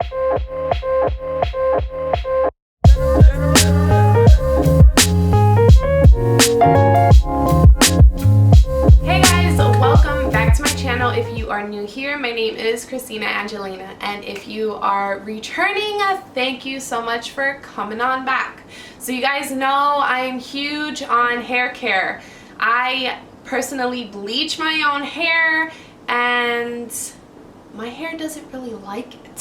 Hey guys, welcome back to my channel. If you are new here, my name is Kristina Angelina, and if you are returning, thank you so much for coming on back. So you guys know I'm huge on hair care. I personally bleach my own hair and my hair doesn't really like it.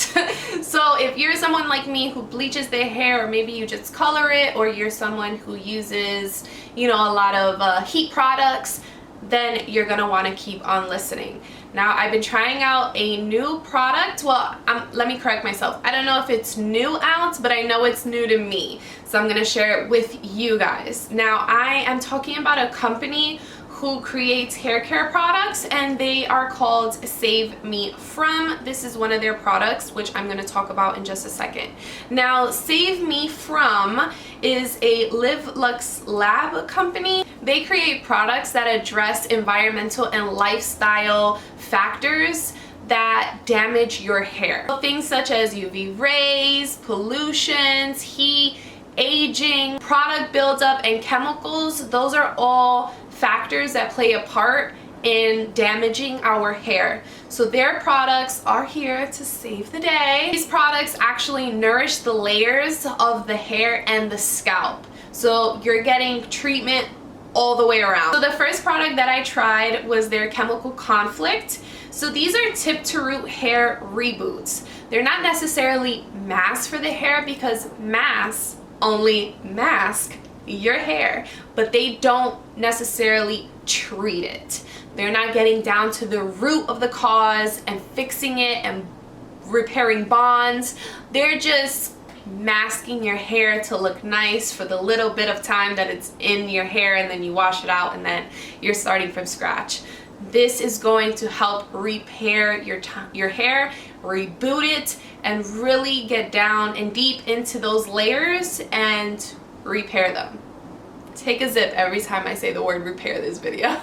So if you're someone like me who bleaches their hair, or maybe you just color it, or you're someone who uses, a lot of heat products, then you're gonna want to keep on listening. Now, I've been trying out a new product. Well, let me correct myself. I don't know if it's new out, but I know it's new to me. So I'm gonna share it with you guys. Now, I am talking about a company who creates hair care products, and they are called Save Me From. This is one of their products, which I'm going to talk about in just a second. Now, Save Me From is a Live Lux Lab company. They create products that address environmental and lifestyle factors that damage your hair. Things such as UV rays, pollutions, heat, aging, product buildup, and chemicals. Those are all factors that play a part in damaging our hair. So their products are here to save the day. These products actually nourish the layers of the hair and the scalp. So you're getting treatment all the way around. So the first product that I tried was their Chemical Conflict. So these are tip to root hair reboots. They're not necessarily masks for the hair, because masks only mask your hair, but they don't necessarily treat it. They're not getting down to the root of the cause and fixing it and repairing bonds. They're just masking your hair to look nice for the little bit of time that it's in your hair, and then you wash it out and then you're starting from scratch. This is going to help repair your hair, reboot it, and really get down and deep into those layers and repair them. Take a zip every time I say the word repair this video.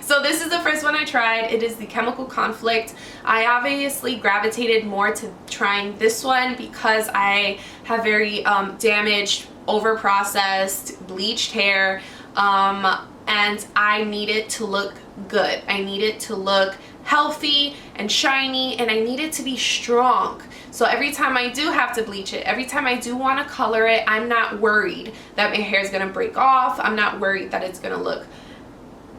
So this is the first one I tried. It is the Chemical Conflict. I obviously gravitated more to trying this one because I have very damaged, over-processed, bleached hair, and I need it to look good. I need it to look healthy and shiny, and I need it to be strong. So every time I do have to bleach it, every time I do want to color it, I'm not worried that my hair is going to break off. I'm not worried that it's going to look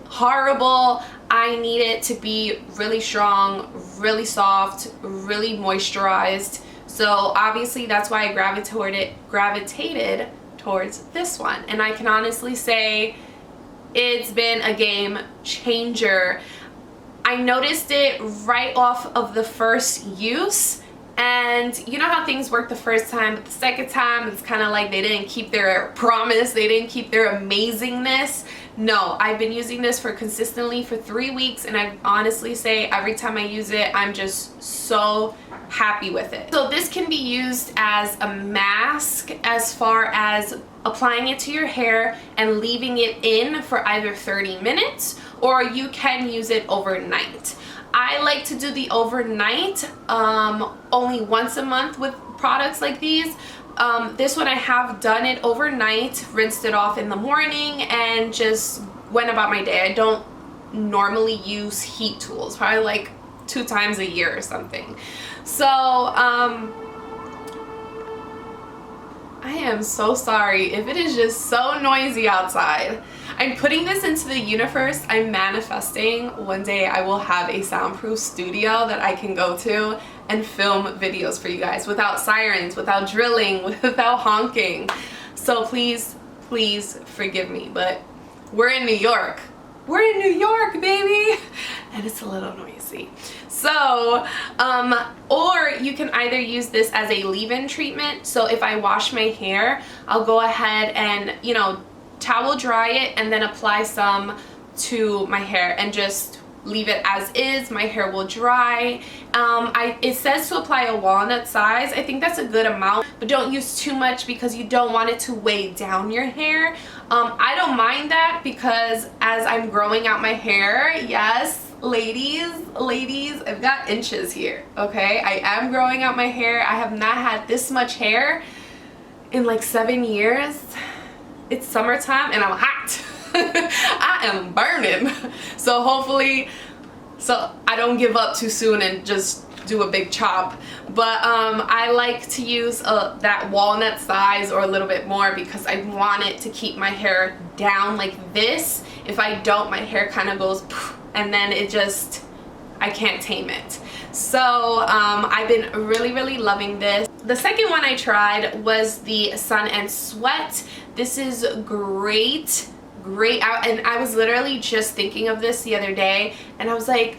horrible. I need it to be really strong, really soft, really moisturized. So obviously that's why I gravitated towards this one. And I can honestly say it's been a game changer. I noticed it right off of the first use, and you know how things work the first time, but the second time it's kind of like they didn't keep their promise, they didn't keep their amazingness. No, I've been using this consistently for 3 weeks, and I honestly say every time I use it, I'm just so happy with it. So this can be used as a mask, as far as applying it to your hair and leaving it in for either 30 minutes, or you can use it overnight. I like to do the overnight only once a month with products like these. This one I have done it overnight, rinsed it off in the morning, and just went about my day. I don't normally use heat tools, probably like 2 times a year or something. So I am so sorry if it is just so noisy outside. I'm putting this into the universe. I'm manifesting one day I will have a soundproof studio that I can go to and film videos for you guys without sirens, without drilling, without honking. So please, please forgive me, but we're in New York. We're in New York, baby! And it's a little noisy. So, or you can either use this as a leave-in treatment. So if I wash my hair, I'll go ahead and, towel dry it and then apply some to my hair and just leave it as is. My hair will dry. It says to apply a walnut size. I think that's a good amount, but don't use too much because you don't want it to weigh down your hair. I don't mind that because as I'm growing out my hair, yes, ladies, I've got inches here, okay? I am growing out my hair. I have not had this much hair in like 7 years. It's summertime and I'm hot. I am burning. So hopefully, so I don't give up too soon and just do a big chop. But I like to use that walnut size or a little bit more because I want it to keep my hair down like this. If I don't, my hair kind of goes and then it just, I can't tame it. So I've been really loving this. The second one I tried was the Sun and Sweat. This is great. And I was literally just thinking of this the other day, and I was like,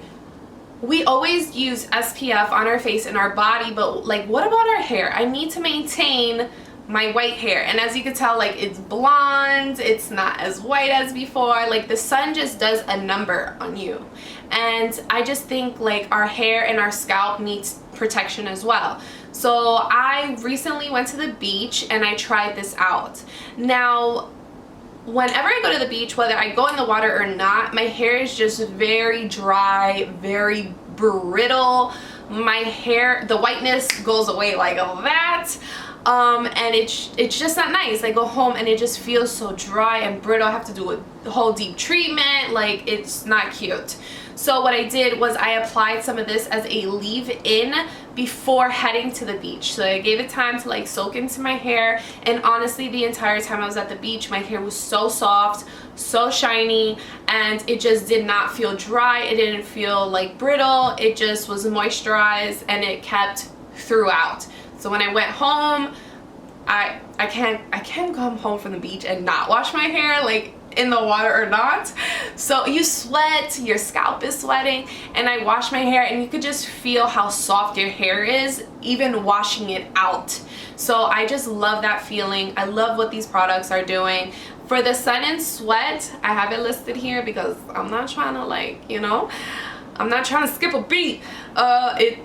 we always use SPF on our face and our body, but like, what about our hair? I need to maintain my white hair, and as you can tell, like, it's blonde, it's not as white as before. Like, the sun just does a number on you, and I just think like our hair and our scalp needs protection as well. So I recently went to the beach and I tried this out. Now, whenever I go to the beach, whether I go in the water or not, my hair is just very dry, very brittle. My hair, the whiteness goes away like that. And it's just not nice. I go home and it just feels so dry and brittle. I have to do a whole deep treatment. Like, it's not cute. So what I did was I applied some of this as a leave-in before heading to the beach. So I gave it time to like soak into my hair, and honestly, the entire time I was at the beach, my hair was so soft, so shiny, and it just did not feel dry. It didn't feel like brittle. It just was moisturized and it kept throughout. So when I went home, I can't come home from the beach and not wash my hair, like in the water or not. So you sweat, your scalp is sweating, and I wash my hair and you could just feel how soft your hair is even washing it out. So I just love that feeling. I love what these products are doing. For the Sun and Sweat, I have it listed here because I'm not trying to, like, you know, I'm not trying to skip a beat. It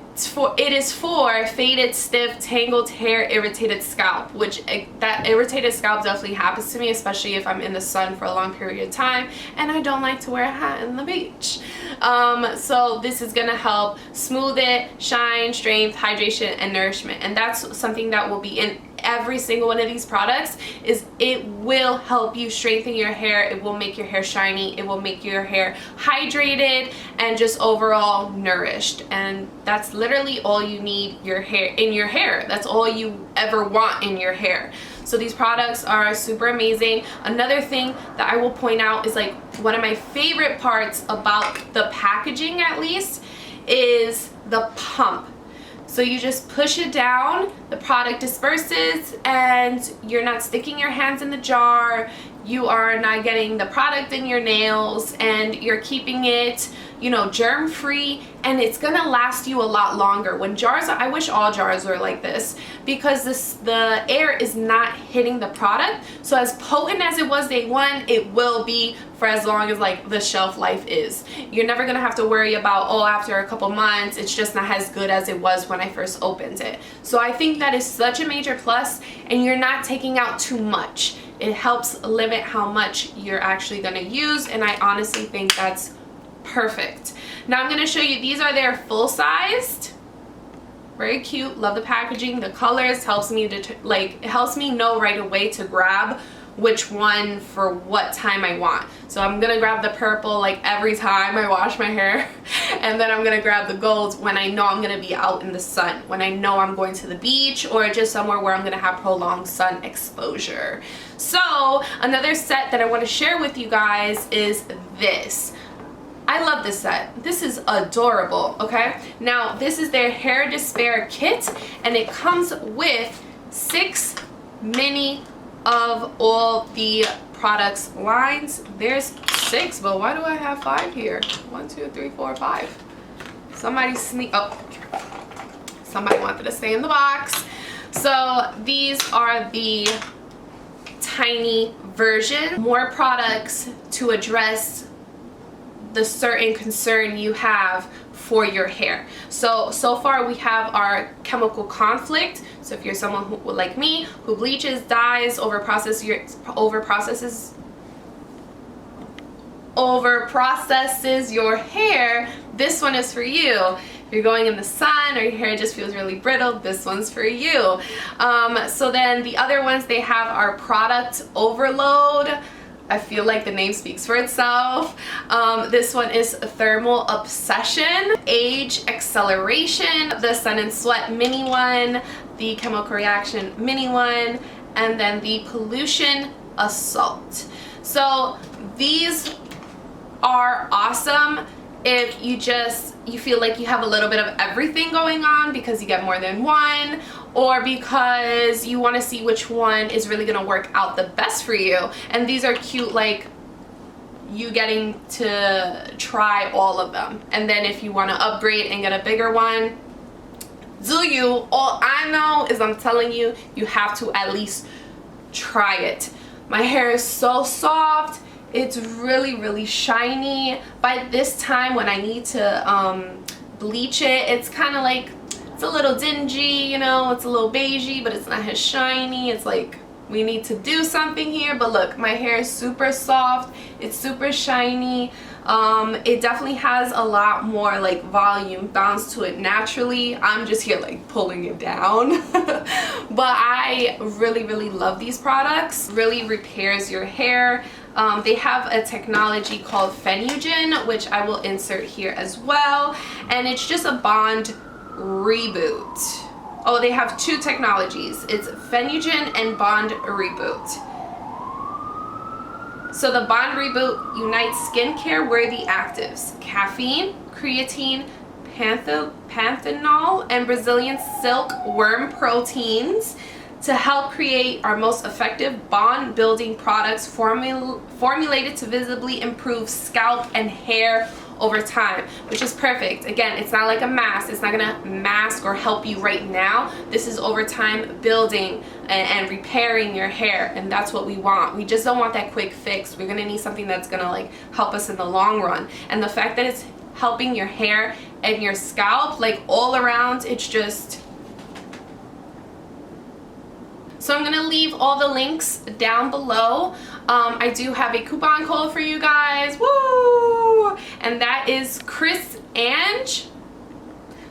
is for faded, stiff, tangled hair, irritated scalp, which that irritated scalp definitely happens to me, especially if I'm in the sun for a long period of time and I don't like to wear a hat in the beach. So this is gonna help smooth it, shine, strength, hydration, and nourishment. And that's something that will be in every single one of these products. Is it will help you strengthen your hair, it will make your hair shiny, it will make your hair hydrated and just overall nourished. And that's literally all you need in your hair. That's all you ever want in your hair. So these products are super amazing. Another thing that I will point out is, like, one of my favorite parts about the packaging, at least, is the pump. So you just push it down, the product disperses, and you're not sticking your hands in the jar, you are not getting the product in your nails, and you're keeping it, you know, germ free, and it's gonna last you a lot longer. When jars are, I wish all jars were like this, because the air is not hitting the product. So as potent as it was day one, it will be for as long as, like, the shelf life is. You're never gonna have to worry about, oh, after a couple months it's just not as good as it was when I first opened it. So I think that is such a major plus, and you're not taking out too much. It helps limit how much you're actually gonna use, and I honestly think that's perfect. Now I'm going to show you, these are their full-sized. Very cute. Love the packaging. The colors helps me to, like, it helps me know right away to grab which one for what time I want. So I'm gonna grab the purple like every time I wash my hair, and then I'm gonna grab the gold when I know I'm gonna be out in the sun, when I know I'm going to the beach or just somewhere where I'm gonna have prolonged sun exposure. So another set that I want to share with you guys is this. I love this set. This is adorable, okay? Now, this is their Hair Despair kit, and it comes with 6 mini of all the products lines. There's 6, but why do I have 5 here? 1, 2, 3, 4, 5. Somebody wanted to stay in the box. So these are the tiny version. More products to address the certain concern you have for your hair. So far we have our chemical conflict. So if you're someone who, like me, who bleaches, dyes, overprocesses, over processes your hair, this one is for you. If you're going in the sun or your hair just feels really brittle, this one's for you. So then the other ones they have are product overload. I feel like the name speaks for itself. This one is Thermal Obsession, Age Acceleration, the Sun and Sweat mini one, the Chemical Reaction mini one, and then the Pollution Assault. So these are awesome if you feel like you have a little bit of everything going on because you get more than one, or because you want to see which one is really going to work out the best for you. And these are cute, like you getting to try all of them. And then if you want to upgrade and get a bigger one, do you. All I know is I'm telling you, you have to at least try it. My hair is so soft. It's really, really shiny. By this time when I need to bleach it, it's kind of like, it's a little dingy, you know, it's a little beigey, but it's not as shiny. It's like, we need to do something here. But look, my hair is super soft. It's super shiny. It definitely has a lot more like volume, bounce to it naturally. I'm just here like pulling it down. But I really, really love these products. Really repairs your hair. They have a technology called Phenugen, which I will insert here as well. And it's just a bond reboot. Oh, they have two technologies. It's Phenugen and Bond Reboot. So the Bond Reboot unites skincare worthy actives, caffeine, creatine, panthenol, and Brazilian silk worm proteins to help create our most effective bond building products formulated to visibly improve scalp and hair over time, which is perfect. Again, it's not like a mask. It's not gonna mask or help you right now. This is over time building and repairing your hair, and that's what we want. We just don't want that quick fix. We're gonna need something that's gonna like help us in the long run. And the fact that it's helping your hair and your scalp like all around, it's just... So I'm going to leave all the links down below. I do have a coupon code for you guys. Woo! And that is Kris Ange.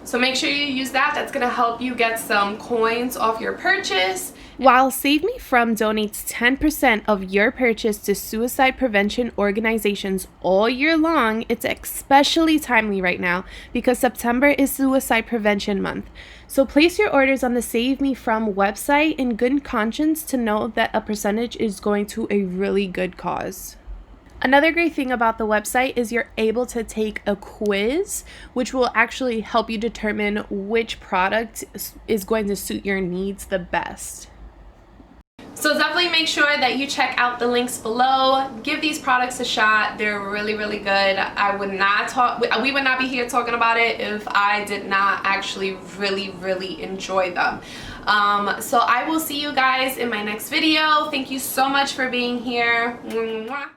So make sure you use that. That's going to help you get some coins off your purchase. While Save Me From donates 10% of your purchase to suicide prevention organizations all year long, it's especially timely right now because September is Suicide Prevention Month. So place your orders on the Save Me From website in good conscience to know that a percentage is going to a really good cause. Another great thing about the website is you're able to take a quiz, which will actually help you determine which product is going to suit your needs the best. So definitely make sure that you check out the links below. Give these products a shot. They're really, really good. We would not be here talking about it if I did not actually really, really enjoy them. So I will see you guys in my next video. Thank you so much for being here. Mwah.